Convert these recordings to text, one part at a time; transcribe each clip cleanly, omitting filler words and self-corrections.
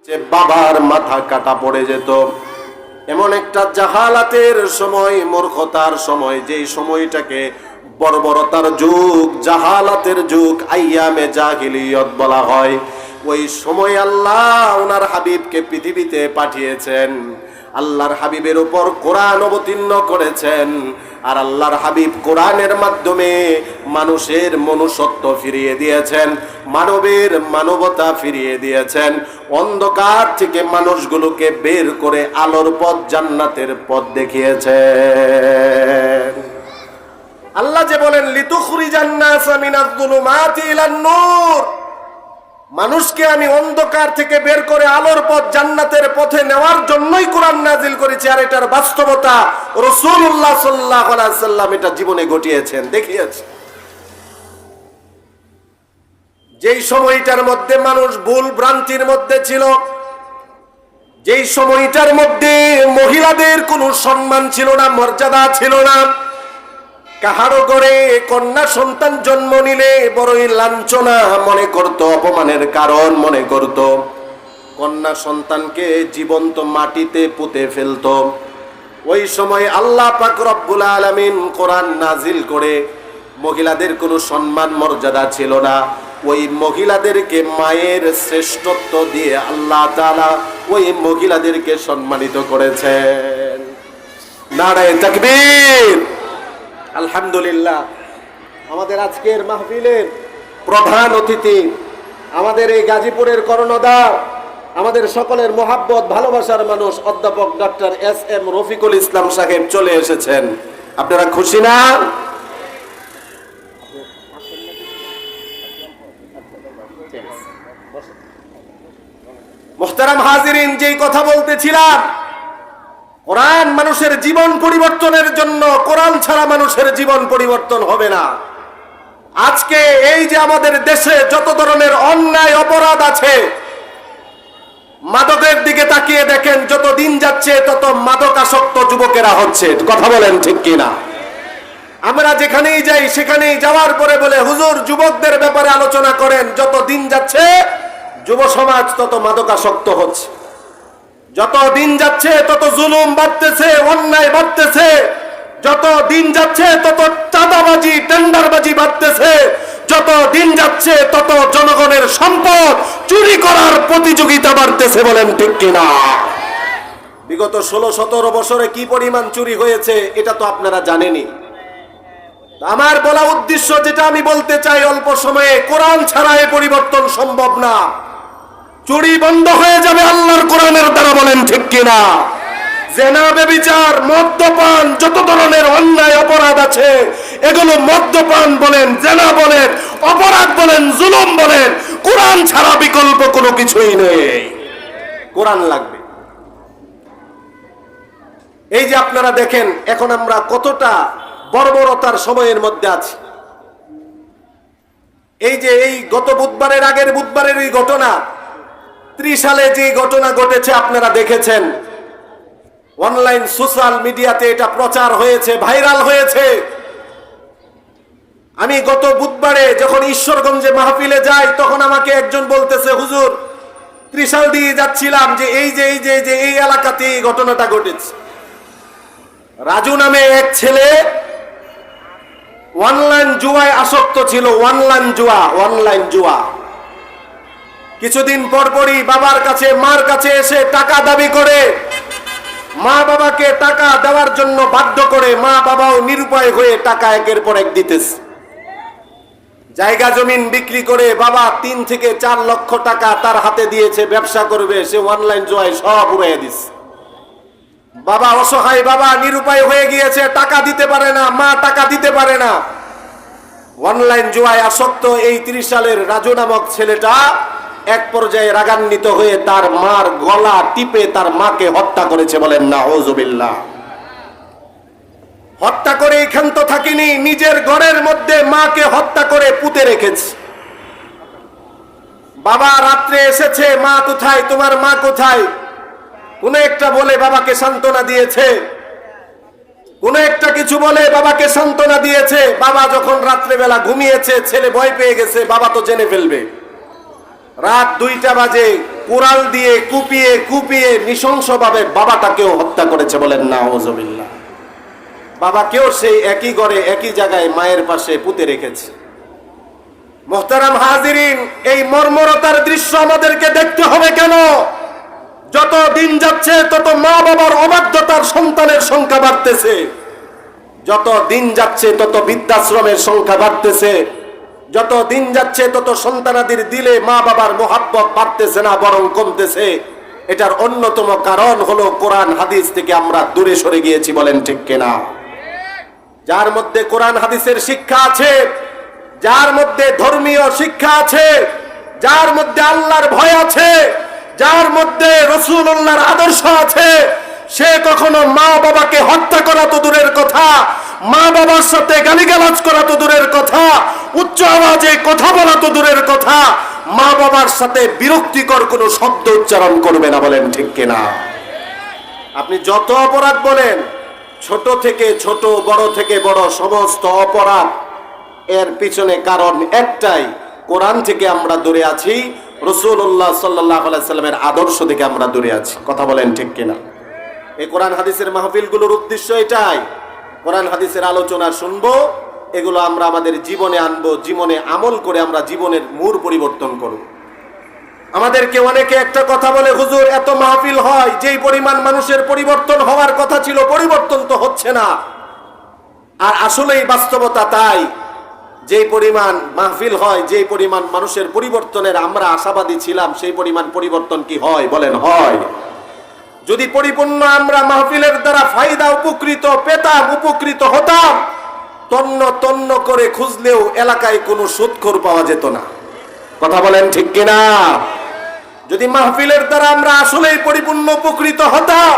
বাবার মাথা কাটা পড়ে যেত। এমন একটা জাহালাতের সময়, মূর্খতার সময়, যেই সময়টাকে বর্বরতার যুগ, জাহালাতের যুগ, আইয়ামে জাহিলিয়ত বলা হয়। ওই সময় আল্লাহ ওনার হাবিবকে পৃথিবীতে পাঠিয়েছেন, আল্লাহর হাবিবের উপর কোরআন অবতীর্ণ করেছেন। আর আল্লাহর হাবিব কোরআনের মাধ্যমে মানুষের মনুষ্যত্ব ফিরিয়ে দিয়েছেন, মানবের মানবতা ফিরিয়ে দিয়েছেন। অন্ধকার থেকে মানুষগুলোকে বের করে আলোর পথ, জান্নাতের পথ দেখিয়েছেন। আল্লাহ যে বলেন লিতুখরিজান নাসা মিনাজ যুলুমাতি ইলান নূর, মানুষকে আমি অন্ধকার থেকে বের করে আলোর পথ, জান্নাতের পথে নেওয়ার জন্যই কোরআন নাজিল করেছি। আর এটার বাস্তবতা রাসূলুল্লাহ সাল্লাল্লাহু আলাইহি ওয়াসাল্লাম এটা জীবনে ঘটিয়েছেন, দেখিয়েছেন। যেই সময়টার মধ্যে মানুষ ভুল ভ্রান্তির মধ্যে ছিল, যেই সময়টার মধ্যে মহিলাদের কোনো সম্মান ছিল না, মর্যাদা ছিল না, কাহারো করে কন্যা সন্তান জন্ম নিলে বড়ই লাঞ্ছনা মনে করত, অপমানের কারণ মনে করত, কন্যা সন্তানকে জীবন্ত মাটিতে পুঁতে ফেলত। ওই সময় আল্লাহ পাক রব্বুল আলামিন কোরআন নাজিল করে, মহিলাদের কোনো সম্মান মর্যাদা ছিল না, ওই মহিলাদেরকে মায়ের শ্রেষ্ঠত্ব দিয়ে আল্লাহ তাআলা ওই মহিলাদেরকে সম্মানিত করেছেন। নারায়ে তাকবীর। আলহামদুলিল্লাহ। আমাদের আজকের মাহফিলের প্রধান অতিথি, আমাদের এই গাজীপুরের কর্ণধার, আমাদের সকলের মোহাব্বত ভালোবাসার মানুষ অধ্যাপক ডক্টর এস.এম. রফিকুল ইসলাম সাহেব চলে এসেছেন। আপনারা খুশি না? মুহতারাম হাজিরিন, যেই কথা বলতেছিলাম, কোরআন মানুষের জীবন পরিবর্তনের জন্য, কোরআন ছাড়া মানুষের জীবন পরিবর্তন হবে না। আজকে এই যে আমাদের দেশে যত ধরনের অন্যায় অপরাধ আছে, মাদকের দিকে তাকিয়ে দেখেন, যত দিন যাচ্ছে তত মাদকাসক্ত যুবকেরা হচ্ছে। কথা বলেন ঠিক কিনা? আমরা যেখানেই যাই সেখানেই যাওয়ার পরে বলে, হুজুর যুবকদের ব্যাপারে আলোচনা করেন। যত দিন যাচ্ছে যুব সমাজ তত মাদকাসক্ত হচ্ছে, যত দিন যাচ্ছে তত জুলুম বাড়তেছে, অন্যায় বাড়তেছে, যত দিন যাচ্ছে তত চাঁদাবাজি, টেন্ডারবাজি বাড়তেছে, যত দিন যাচ্ছে তত জনগণের সম্পদ চুরি করার প্রতিযোগিতা বাড়তেছে। বলেন ঠিক কিনা? বিগত 16-17 বছরে কি পরিমাণ চুরি হয়েছে এটা তো আপনারা জানেনই। আমার বলা উদ্দেশ্য, যেটা আমি বলতে চাই, অল্প সময়ে কোরআন ছাড়া এ পরিবর্তন সম্ভব না। চুরি বন্ধ হয়ে যাবে আল্লাহর কোরআনের দ্বারা। বলেন ঠিক কিনা? জেনা, ব্যভিচার, মদ্যপান, যত ধরনের অন্যায় অপরাধ আছে, এগুলো মদ্যপান বলেন, জেনা বলেন, অপরাধ বলেন, জুলুম বলেন, কোরআন ছাড়া বিকল্প কোনো কিছুই নেই। কোরআন লাগবে। এই যে আপনারা দেখেন, এখন আমরা কতটা বর্বরতার সময়ের মধ্যে আছি। এই যে এই গত বুধবারের আগের বুধবারের এই ঘটনা, 30 সালে যে ঘটনা ঘটেছে আপনারা দেখেছেন, অনলাইন সোশ্যাল মিডিয়াতে এটা প্রচার হয়েছে, ভাইরাল হয়েছে। আমি গত বুধবারে যখন ঈশ্বরগঞ্জে মাহফিলে যাই, তখন আমাকে একজন বলতেছে, হুজুর 30 সাল দিয়ে যাচ্ছিলাম যে এই এলাকাতে এই ঘটনাটা ঘটেছে। রাজু নামে এক ছেলে অনলাইন জুয়ায় আসক্ত ছিল। অনলাইন জুয়া। কিছুদিন পরপরই বাবার কাছে, মার কাছে এসে টাকা দাবি করে, মা বাবাকে টাকা দেওয়ার জন্য বাধ্য করে, মা বাবাও নিরুপায় হয়ে টাকা একের পর এক দিতেছে। জায়গা জমিন বিক্রি করে বাবা 3 থেকে 4 লক্ষ টাকা তার হাতে দিয়েছে, ব্যবসা করবে, সে অনলাইন জুয়ায় সব উড়াইয়া দিচ্ছে। বাবা অসহায়, বাবা নিরুপায় হয়ে গিয়েছে, টাকা দিতে পারে না, মা টাকা দিতে পারে না। অনলাইন জুয়ায় আসক্ত এই 30 সালের রাজু নামক ছেলেটা এক পর্যায়ে রাগান্বিত হয়ে তার মার গলা টিপে তার মাকে হত্যা করেছে। বলেন নাউযুবিল্লাহ। হত্যা করে ক্ষান্ত থাকিনি, নিজের ঘরের মধ্যে মাকে হত্যা করে পুঁতে রেখেছে। বাবা রাত্রে এসেছে, মা কোথায়, তোমার মা কোথায়? কোন একটা বলে বাবাকে সান্ত্বনা দিয়েছে, কোন একটা কিছু বলে বাবাকে সান্ত্বনা দিয়েছে। বাবা যখন রাত্রেবেলা ঘুমিয়েছে, ছেলে ভয় পেয়ে গেছে, বাবা তো জেনে ফেলবে। রাত 2টা বাজে, কুড়াল দিয়ে কুপিয়ে কুপিয়ে নৃশংসভাবে বাবাটাকেও হত্যা করেছে, বলেন নাউজুবিল্লাহ। বাবাকেও সেই একই ঘরে একই জায়গায় মায়ের পাশে পুঁতে রেখেছে। মুহতারাম হাজিরিন, এই মর্মরতার দৃশ্য আমাদেরকে দেখতে হবে কেন? যত দিন যাচ্ছে তত মা বাবার অবাধ্যতার সন্তানের সংখ্যা বাড়তেছে, যত দিন যাচ্ছে তত বৃদ্ধাশ্রমের সংখ্যা বাড়তেছে, যত দিন যাচ্ছে তত সন্তানাদির দিলে মা বাবার মোহাব্বত বাড়তেছে না, বরং কমতেছে। এটার অন্যতম কারণ হলো কোরআন হাদিস থেকে আমরা দূরে সরে গিয়েছি, বলেন ঠিক কিনা? যার মধ্যে কোরআন হাদিসের শিক্ষা আছে, যার মধ্যে ধর্মীয় শিক্ষা আছে, যার মধ্যে আল্লাহর ভয় আছে, যার মধ্যে রাসূলুল্লাহর আদর্শ আছে, সে কখনো মা বাবাকে হত্যা করা তো দূরের কথা, মা বাবার সাথে গালিগালাজ করা তো দূরের কথা, উচ্চ আওয়াজে কথা বলা তো দূরের কথা, মা বাবার সাথে বিরক্তিকর কোনো শব্দ উচ্চারণ করবে না, বলেন ঠিক কিনা? আপনি যত অপরাধ বলেন, ছোট থেকে ছোট, বড় থেকে বড় সমস্ত অপরাধ এর পিছনে কারণ একটাই, কোরআন থেকে আমরা দূরে আছি, রাসূলুল্লাহ সাল্লাল্লাহু আলাইহি সাল্লামের আদর্শ থেকে আমরা দূরে আছি। কথা বলেন ঠিক কিনা? এই কোরআন হাদিসের মাহফিলগুলোর উদ্দেশ্য এটাই, কোরআন হাদিসের আলোচনা শুনবো, এগুলো আমরা আমাদের জীবনে আনবো, জীবনে আমল করে আমরা জীবনের মূল পরিবর্তন করব। আমাদেরকে অনেকে একটা কথা বলে, হুজুর এত মাহফিল হয়, যেই পরিমাণ মানুষের পরিবর্তন হওয়ার কথা ছিল পরিবর্তন তো হচ্ছে না। আর আসলেই বাস্তবতা তাই, যেই পরিমাণ মাহফিল হয়, যেই পরিমাণ মানুষের পরিবর্তনের আমরা আশাবাদী ছিলাম, সেই পরিমাণ পরিবর্তন কি হয়? বলেন হয়? যদি পরিপূর্ণ আমরা মাহফিলের দ্বারা ফায়দা উপকৃত পেতাম, উপকৃত হতাম, তন্ন তন্ন করে খুঁজলেও এলাকায় কোনো সুদখোর পাওয়া যেত না। কথা বলেন ঠিক কিনা? যদি মাহফিলের দ্বারা আমরা আসলেই পরিপূর্ণ উপকৃত হতাম,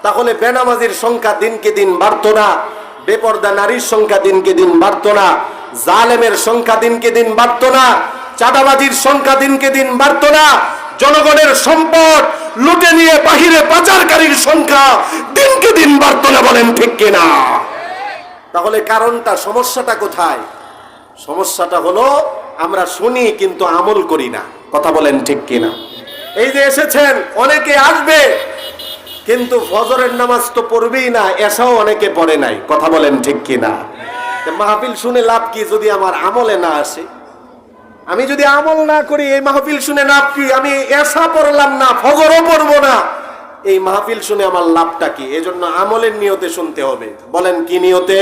তাহলে বেনামাজির সংখ্যা দিনকে দিন বাড়তো না, বেপর্দা নারীর সংখ্যা দিনকে দিন বাড়তো না, জালেমের সংখ্যা দিনকে দিন বাড়তো না, চাঁদাবাজির সংখ্যা দিনকে দিন বাড়তো না, জনগণের সম্পদ লুটে নিয়ে বাহিরে পাচারকারীর সংখ্যা দিনকে দিন বাড়তো না, বলেন ঠিক কিনা? তাহলে কারণটা, সমস্যাটা কোথায়? সমস্যাটা হলো আমরা শুনি কিন্তু আমল করি না। কথা বলেন ঠিক কিনা? এই যে এসেছেন, অনেকে আসবে কিন্তু ফজরের নামাজ তো পড়বেই না, এসাও অনেকে পড়ে নাই। কথা বলেন ঠিক কিনা? মাহফিল শুনে লাভ কি যদি আমার আমলে না আসে? আমি যদি আমল না করি, এই মাহফিল শুনে লাভ কি? আমি এসা পড়লাম না, ফজরও পড়বো না, এই মাহফিল শুনে আমার লাভটা কি? এজন্য আমলের নিয়তে শুনতে হবে। বলেন কি নিয়তে?